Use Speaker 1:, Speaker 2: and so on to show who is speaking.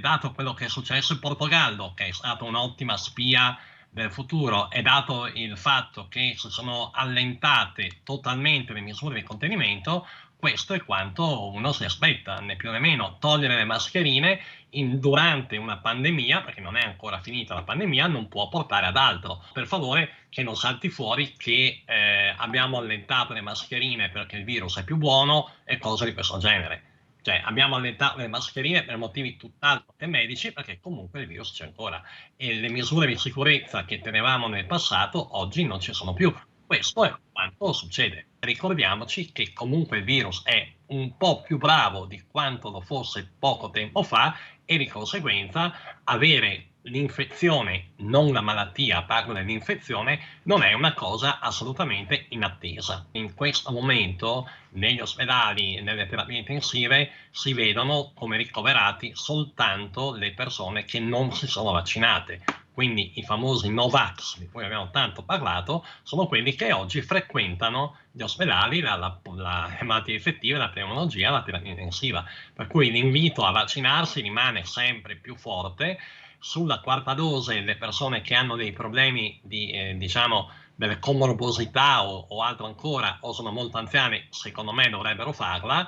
Speaker 1: dato quello che è successo in Portogallo, che è stata un'ottima spia del futuro, e dato il fatto che si sono allentate totalmente le misure di contenimento, questo è quanto uno si aspetta, né più né meno. Togliere le mascherine durante una pandemia, perché non è ancora finita la pandemia, non può portare ad altro. Per favore, che non salti fuori che abbiamo allentato le mascherine perché il virus è più buono e cose di questo genere. Cioè, abbiamo allentato le mascherine per motivi tutt'altro che medici, perché comunque il virus c'è ancora e le misure di sicurezza che tenevamo nel passato oggi non ci sono più. Questo è quanto succede. Ricordiamoci che comunque il virus è un po' più bravo di quanto lo fosse poco tempo fa, e di conseguenza avere l'infezione, non la malattia, parlo dell'infezione, non è una cosa assolutamente inattesa. In questo momento negli ospedali, nelle terapie intensive, si vedono come ricoverati soltanto le persone che non si sono vaccinate. Quindi i famosi Novax, di cui abbiamo tanto parlato, sono quelli che oggi frequentano gli ospedali, le malattie infettive, la pneumologia, la terapia intensiva. Per cui l'invito a vaccinarsi rimane sempre più forte. Sulla quarta dose, le persone che hanno dei problemi diciamo, delle comorbosità o altro ancora, o sono molto anziane, secondo me dovrebbero farla.